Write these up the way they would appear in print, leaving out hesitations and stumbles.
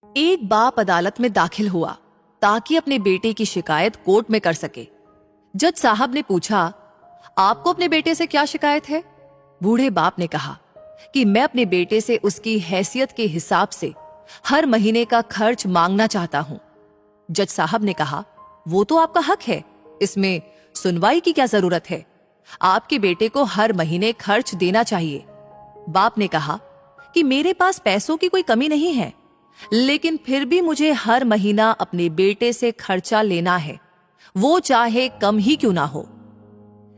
एक बाप अदालत में दाखिल हुआ ताकि अपने बेटे की शिकायत कोर्ट में कर सके। जज साहब ने पूछा, आपको अपने बेटे से क्या शिकायत है? बूढ़े बाप ने कहा कि मैं अपने बेटे से उसकी हैसियत के हिसाब से हर महीने का खर्च मांगना चाहता हूं। जज साहब ने कहा, वो तो आपका हक है, इसमें सुनवाई की क्या जरूरत है? आपके बेटे को हर महीने खर्च देना चाहिए। बाप ने कहा कि मेरे पास पैसों की कोई कमी नहीं है, लेकिन फिर भी मुझे हर महीना अपने बेटे से खर्चा लेना है, वो चाहे कम ही क्यों ना हो।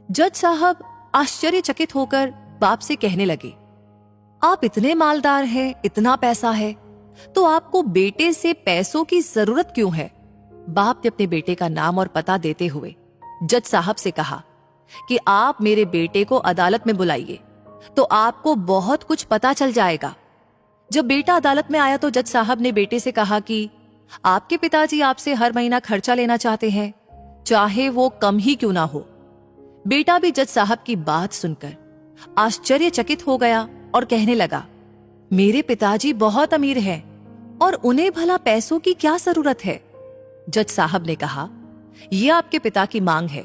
जज साहब आश्चर्यचकित होकर बाप से कहने लगे, आप इतने मालदार हैं, इतना पैसा है, तो आपको बेटे से पैसों की जरूरत क्यों है? बाप ने अपने बेटे का नाम और पता देते हुए जज साहब से कहा कि आप मेरे बेटे को अदालत में बुलाइए, तो आपको बहुत कुछ पता चल जाएगा। जब बेटा अदालत में आया तो जज साहब ने बेटे से कहा कि आपके पिताजी आपसे हर महीना खर्चा लेना चाहते हैं, चाहे वो कम ही क्यों ना हो। बेटा भी जज साहब की बात सुनकर आश्चर्यचकित हो गया और कहने लगा, मेरे पिताजी बहुत अमीर हैं और उन्हें भला पैसों की क्या जरूरत है? जज साहब ने कहा, यह आपके पिता की मांग है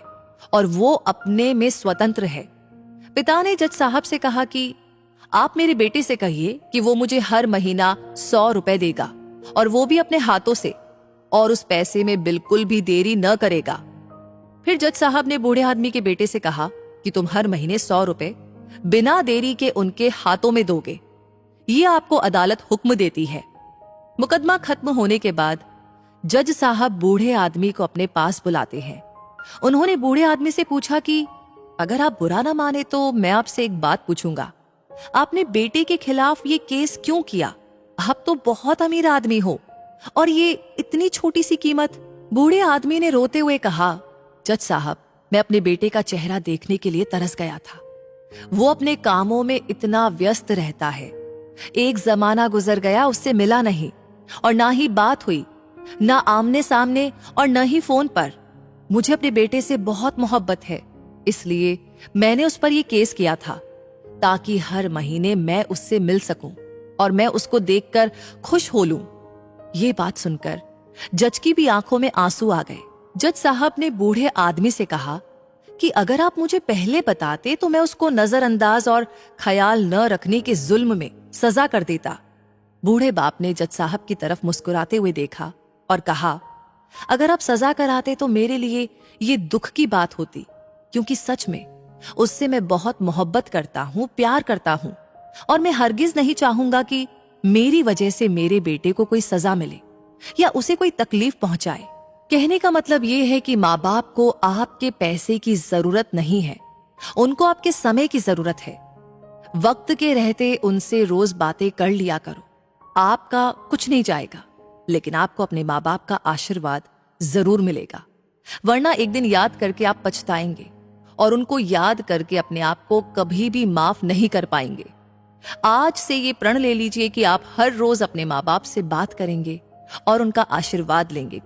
और वो अपने में स्वतंत्र है। पिता ने जज साहब से कहा कि आप मेरे बेटे से कहिए कि वो मुझे हर महीना 100 रुपए देगा, और वो भी अपने हाथों से, और उस पैसे में बिल्कुल भी देरी न करेगा। फिर जज साहब ने बूढ़े आदमी के बेटे से कहा कि तुम हर महीने 100 रुपए बिना देरी के उनके हाथों में दोगे, ये आपको अदालत हुक्म देती है। मुकदमा खत्म होने के बाद जज साहब बूढ़े आदमी को अपने पास बुलाते हैं। उन्होंने बूढ़े आदमी से पूछा कि अगर आप बुरा ना माने तो मैं आपसे एक बात पूछूंगा, आपने बेटे के खिलाफ ये केस क्यों किया? आप तो बहुत अमीर आदमी हो और ये इतनी छोटी सी कीमत। बूढ़े आदमी ने रोते हुए कहा, जज साहब, मैं अपने बेटे का चेहरा देखने के लिए तरस गया था। वो अपने कामों में इतना व्यस्त रहता है। एक जमाना गुजर गया, उससे मिला नहीं और ना ही बात हुई, ना आमने सामने और न ही फोन पर। मुझे अपने बेटे से बहुत मोहब्बत है, इसलिए मैंने उस पर यह केस किया था ताकि हर महीने मैं उससे मिल सकूं और मैं उसको देखकर खुश हो लूं। ये बात सुनकर जज की भी आंखों में आंसू आ गए। जज साहब ने बूढ़े आदमी से कहा कि अगर आप मुझे पहले बताते तो मैं उसको नजरअंदाज और ख्याल न रखने के जुल्म में सजा कर देता। बूढ़े बाप ने जज साहब की तरफ मुस्कुराते हुए देखा और कहा, अगर आप सजा कराते तो मेरे लिए ये दुख की बात होती, क्योंकि सच में उससे मैं बहुत मोहब्बत करता हूं, प्यार करता हूं, और मैं हरगिज नहीं चाहूंगा कि मेरी वजह से मेरे बेटे को कोई सजा मिले या उसे कोई तकलीफ पहुंचाए। कहने का मतलब यह है कि माँ बाप को आपके पैसे की जरूरत नहीं है, उनको आपके समय की जरूरत है। वक्त के रहते उनसे रोज बातें कर लिया करो। आपका कुछ नहीं जाएगा, लेकिन आपको अपने माँ बाप का आशीर्वाद जरूर मिलेगा, वरना एक दिन याद करके आप पछताएंगे और उनको याद करके अपने आप को कभी भी माफ नहीं कर पाएंगे। आज से ये प्रण ले लीजिए कि आप हर रोज अपने माँ बाप से बात करेंगे और उनका आशीर्वाद लेंगे।